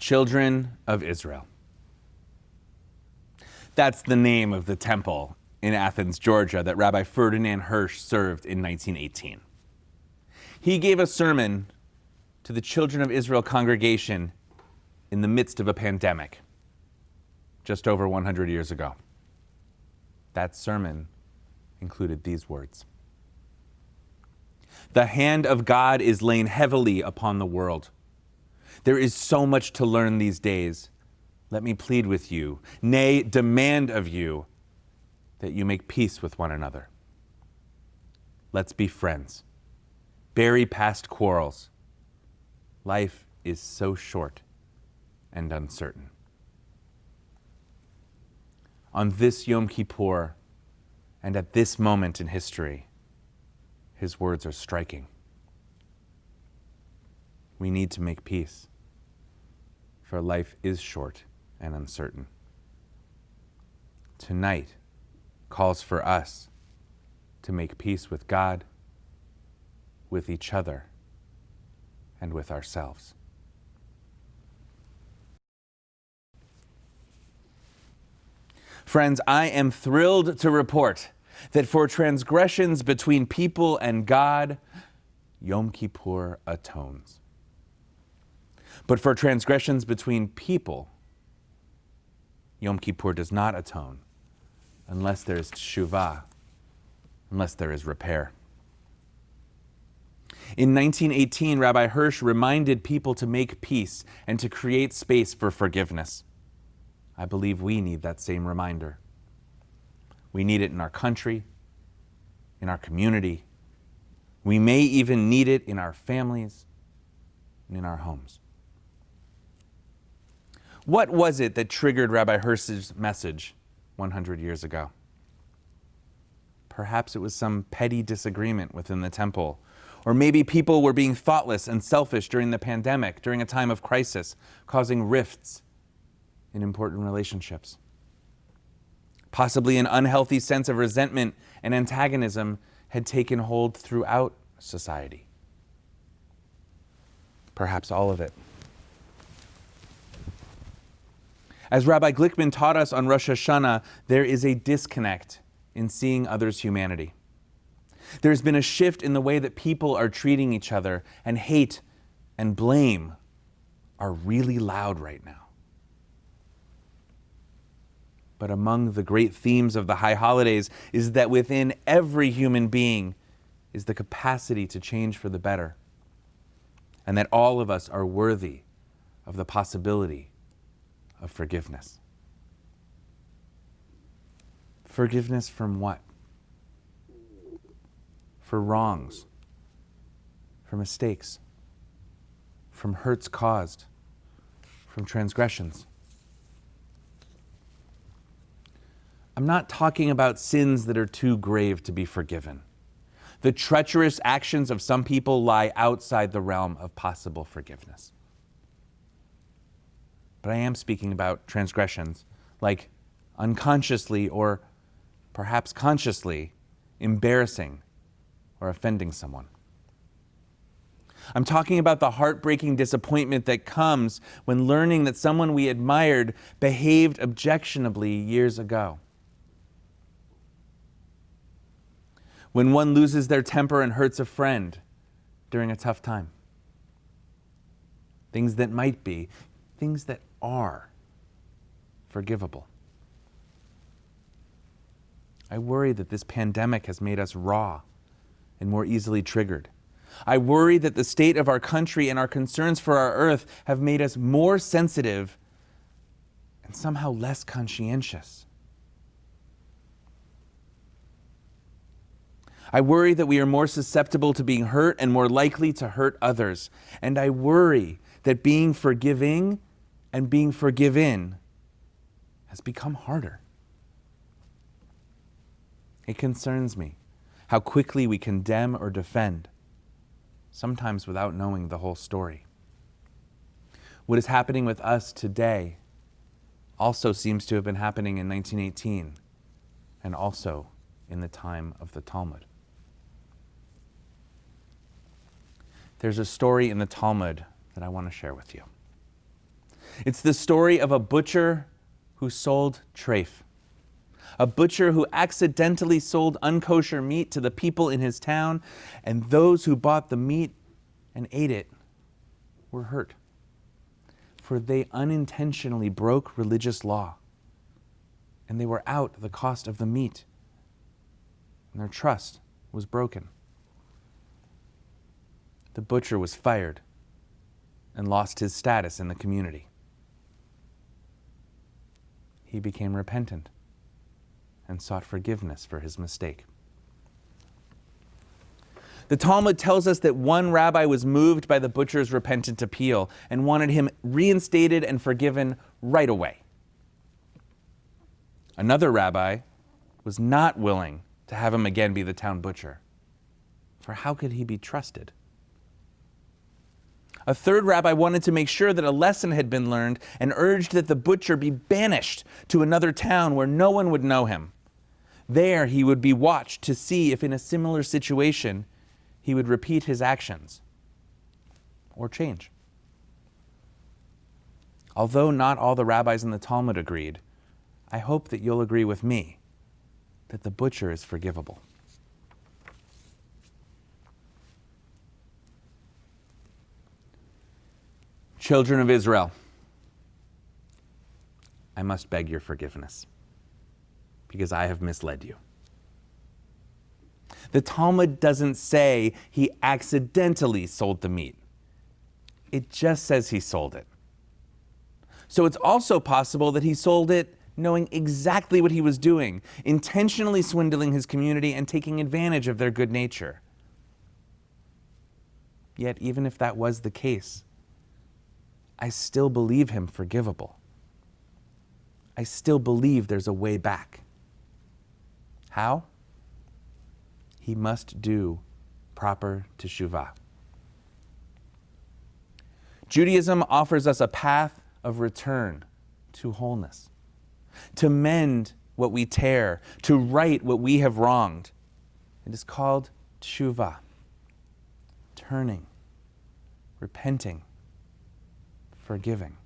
Children of Israel. That's the name of the temple in Athens, Georgia, that Rabbi Ferdinand Hirsch served in 1918. He gave a sermon to the Children of Israel congregation in the midst of a pandemic, just over 100 years ago. That sermon included these words: "The hand of God is laying heavily upon the world. There is so much to learn these days. Let me plead with you, nay, demand of you, that you make peace with one another. Let's be friends. Bury past quarrels. Life is so short and uncertain." On this Yom Kippur, and at this moment in history, his words are striking. We need to make peace, for life is short and uncertain. Tonight calls for us to make peace with God, with each other, and with ourselves. Friends, I am thrilled to report that for transgressions between people and God, Yom Kippur atones. But for transgressions between people, Yom Kippur does not atone unless there is teshuvah, unless there is repair. In 1918, Rabbi Hirsch reminded people to make peace and to create space for forgiveness. I believe we need that same reminder. We need it in our country, in our community. We may even need it in our families and in our homes. What was it that triggered Rabbi Hirsch's message 100 years ago? Perhaps it was some petty disagreement within the temple. Or maybe people were being thoughtless and selfish during the pandemic, during a time of crisis, causing rifts in important relationships. Possibly an unhealthy sense of resentment and antagonism had taken hold throughout society. Perhaps all of it. As Rabbi Glickman taught us on Rosh Hashanah, there is a disconnect in seeing others' humanity. There's been a shift in the way that people are treating each other, and hate and blame are really loud right now. But among the great themes of the high holidays is that within every human being is the capacity to change for the better, and that all of us are worthy of the possibility of forgiveness. Forgiveness from what? For wrongs, for mistakes, from hurts caused, from transgressions. I'm not talking about sins that are too grave to be forgiven. The treacherous actions of some people lie outside the realm of possible forgiveness. But I am speaking about transgressions like unconsciously or perhaps consciously embarrassing or offending someone. I'm talking about the heartbreaking disappointment that comes when learning that someone we admired behaved objectionably years ago. When one loses their temper and hurts a friend during a tough time. Things that might be, things that are forgivable. I worry that this pandemic has made us raw and more easily triggered. I worry that the state of our country and our concerns for our earth have made us more sensitive and somehow less conscientious. I worry that we are more susceptible to being hurt and more likely to hurt others. And I worry that being forgiving and being forgiven has become harder. It concerns me how quickly we condemn or defend, sometimes without knowing the whole story. What is happening with us today also seems to have been happening in 1918 and also in the time of the Talmud. There's a story in the Talmud that I want to share with you. It's the story of a butcher who sold treif. A butcher who accidentally sold unkosher meat to the people in his town, and those who bought the meat and ate it were hurt, for they unintentionally broke religious law, and they were out the cost of the meat, and their trust was broken. The butcher was fired and lost his status in the community. He became repentant and sought forgiveness for his mistake. The Talmud tells us that one rabbi was moved by the butcher's repentant appeal and wanted him reinstated and forgiven right away. Another rabbi was not willing to have him again be the town butcher, for how could he be trusted? A third rabbi wanted to make sure that a lesson had been learned and urged that the butcher be banished to another town where no one would know him. There he would be watched to see if in a similar situation he would repeat his actions or change. Although not all the rabbis in the Talmud agreed, I hope that you'll agree with me that the butcher is forgivable. Children of Israel, I must beg your forgiveness because I have misled you. The Talmud doesn't say he accidentally sold the meat. It just says he sold it. So it's also possible that he sold it knowing exactly what he was doing, intentionally swindling his community and taking advantage of their good nature. Yet even if that was the case, I still believe him forgivable. I still believe there's a way back. How? He must do proper teshuvah. Judaism offers us a path of return to wholeness, to mend what we tear, to right what we have wronged. It is called teshuvah, turning, repenting, forgiving.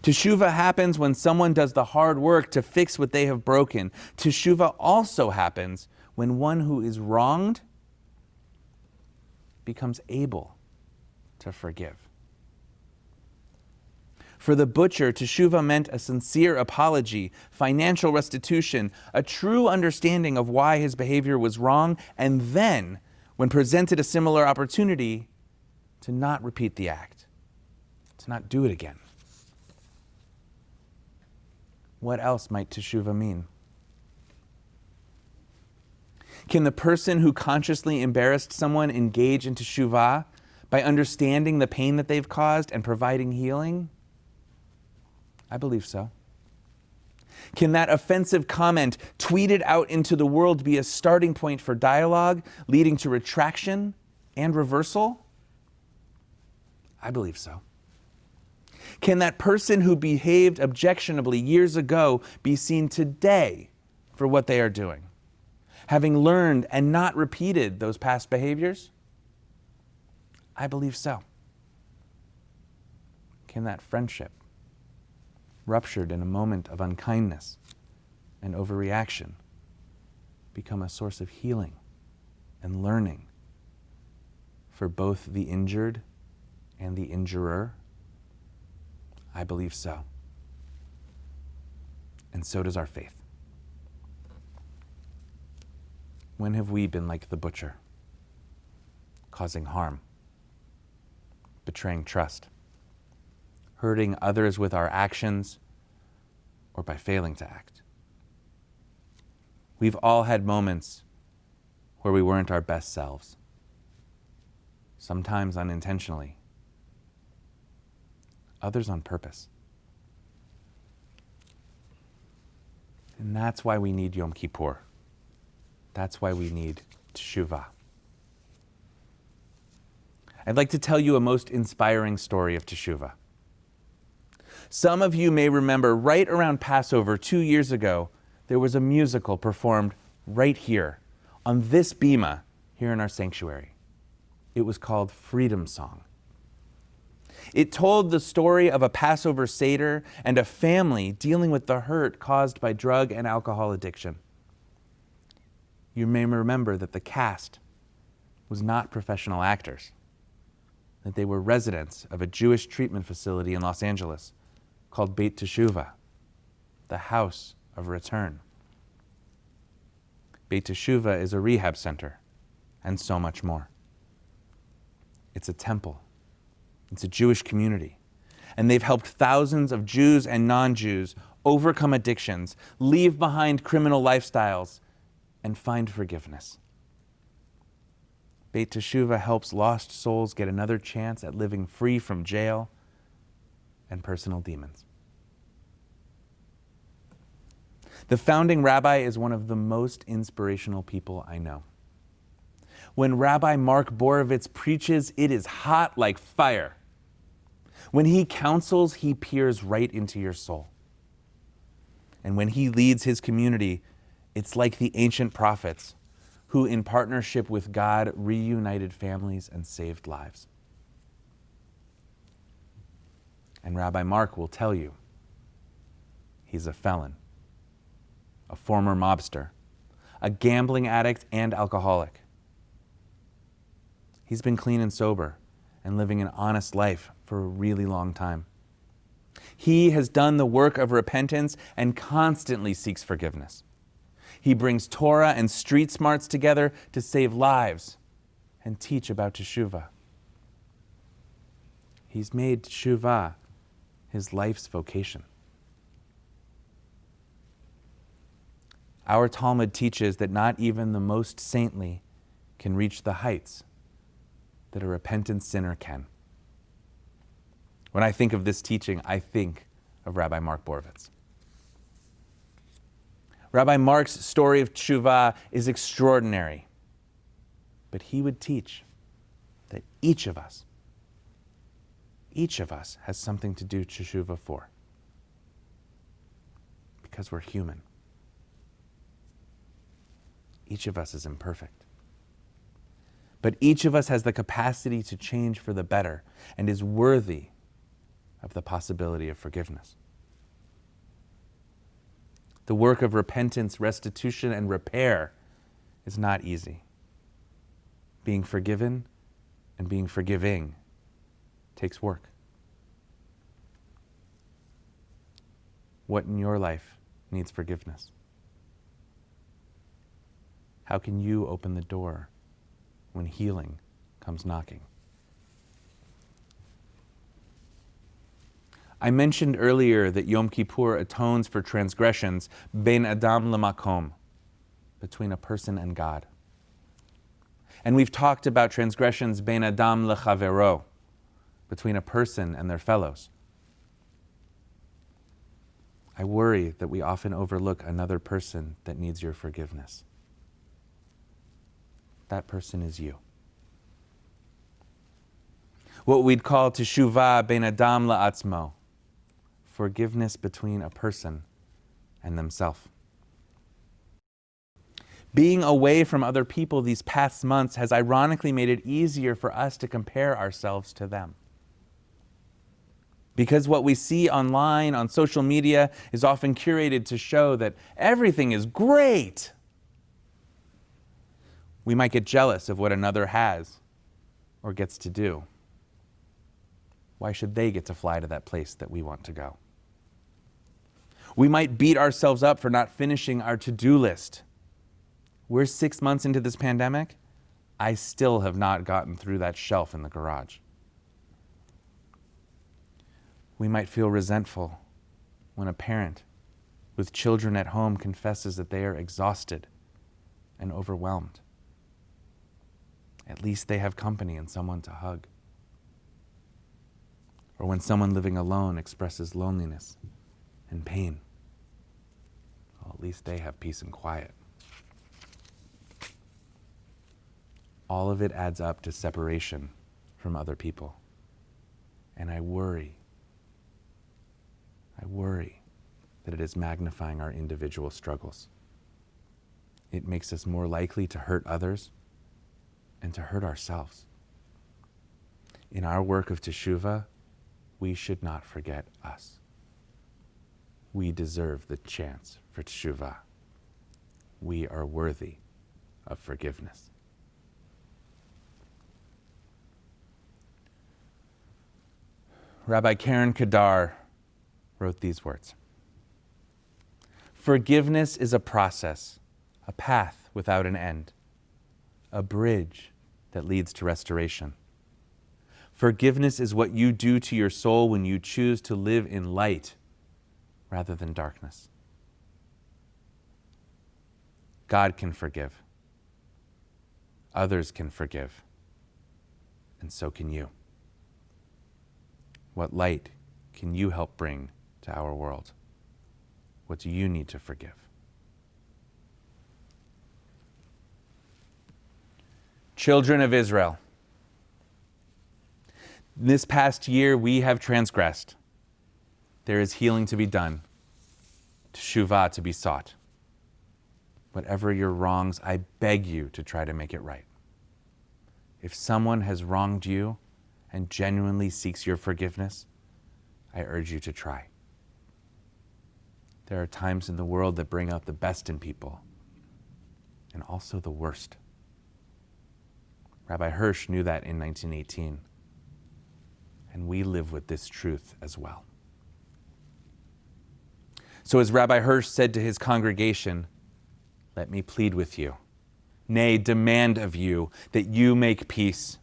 Teshuvah happens when someone does the hard work to fix what they have broken. Teshuvah also happens when one who is wronged becomes able to forgive. For the butcher, teshuvah meant a sincere apology, financial restitution, a true understanding of why his behavior was wrong, and then, when presented a similar opportunity, to not repeat the act, to not do it again. What else might teshuvah mean? Can the person who consciously embarrassed someone engage in teshuvah by understanding the pain that they've caused and providing healing? I believe so. Can that offensive comment tweeted out into the world be a starting point for dialogue, leading to retraction and reversal? I believe so. Can that person who behaved objectionably years ago be seen today for what they are doing, having learned and not repeated those past behaviors? I believe so. Can that friendship, ruptured in a moment of unkindness and overreaction, become a source of healing and learning for both the injured and the injurer? I believe so. And so does our faith. When have we been like the butcher, causing harm, betraying trust, hurting others with our actions, or by failing to act? We've all had moments where we weren't our best selves, sometimes unintentionally, others on purpose. And that's why we need Yom Kippur. That's why we need teshuvah. I'd like to tell you a most inspiring story of teshuvah. Some of you may remember right around Passover 2 years ago, there was a musical performed right here, on this bima, here in our sanctuary. It was called Freedom Song. It told the story of a Passover Seder and a family dealing with the hurt caused by drug and alcohol addiction. You may remember that the cast was not professional actors, that they were residents of a Jewish treatment facility in Los Angeles called Beit Teshuvah, the House of Return. Beit Teshuvah is a rehab center, and so much more. It's a temple. It's a Jewish community. And they've helped thousands of Jews and non-Jews overcome addictions, leave behind criminal lifestyles, and find forgiveness. Beit Teshuvah helps lost souls get another chance at living free from jail and personal demons. The founding rabbi is one of the most inspirational people I know. When Rabbi Mark Borovitz preaches, it is hot like fire. When he counsels, he peers right into your soul. And when he leads his community, it's like the ancient prophets who, in partnership with God, reunited families and saved lives. And Rabbi Mark will tell you, he's a felon, a former mobster, a gambling addict and alcoholic. He's been clean and sober and living an honest life for a really long time. He has done the work of repentance and constantly seeks forgiveness. He brings Torah and street smarts together to save lives and teach about teshuvah. He's made teshuvah his life's vocation. Our Talmud teaches that not even the most saintly can reach the heights that a repentant sinner can. When I think of this teaching, I think of Rabbi Mark Borovitz. Rabbi Mark's story of teshuvah is extraordinary, but he would teach that each of us has something to do teshuvah for, because we're human. Each of us is imperfect. But each of us has the capacity to change for the better and is worthy of the possibility of forgiveness. The work of repentance, restitution, and repair is not easy. Being forgiven and being forgiving takes work. What in your life needs forgiveness? How can you open the door when healing comes knocking? I mentioned earlier that Yom Kippur atones for transgressions ben adam lemakom, between a person and God. And we've talked about transgressions ben adam lechavero, between a person and their fellows. I worry that we often overlook another person that needs your forgiveness. That person is you. What we'd call teshuvah ben adam la'atzmo, forgiveness between a person and themselves. Being away from other people these past months has ironically made it easier for us to compare ourselves to them. Because what we see online, on social media, is often curated to show that everything is great. We might get jealous of what another has or gets to do. Why should they get to fly to that place that we want to go? We might beat ourselves up for not finishing our to-do list. We're 6 months into this pandemic. I still have not gotten through that shelf in the garage. We might feel resentful when a parent with children at home confesses that they are exhausted and overwhelmed. At least they have company and someone to hug. Or when someone living alone expresses loneliness and pain. Well, at least they have peace and quiet. All of it adds up to separation from other people. And I worry that it is magnifying our individual struggles. It makes us more likely to hurt others and to hurt ourselves. In our work of teshuvah, we should not forget us. We deserve the chance for teshuvah. We are worthy of forgiveness. Rabbi Karen Kadar wrote these words. Forgiveness is a process, a path without an end, a bridge that leads to restoration. Forgiveness is what you do to your soul when you choose to live in light rather than darkness. God can forgive. Others can forgive. And so can you. What light can you help bring to our world? What do you need to forgive? Children of Israel, this past year we have transgressed. There is healing to be done, teshuvah to be sought. Whatever your wrongs, I beg you to try to make it right. If someone has wronged you and genuinely seeks your forgiveness, I urge you to try. There are times in the world that bring out the best in people and also the worst. Rabbi Hirsch knew that in 1918, and we live with this truth as well. So as Rabbi Hirsch said to his congregation, let me plead with you, nay, demand of you that you make peace.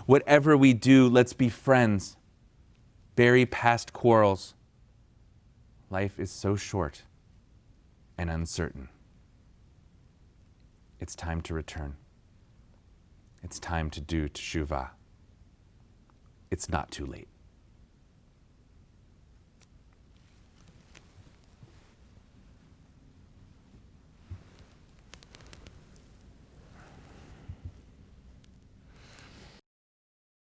Whatever we do, let's be friends. Bury past quarrels. Life is so short and uncertain. It's time to return. It's time to do teshuvah. It's not too late.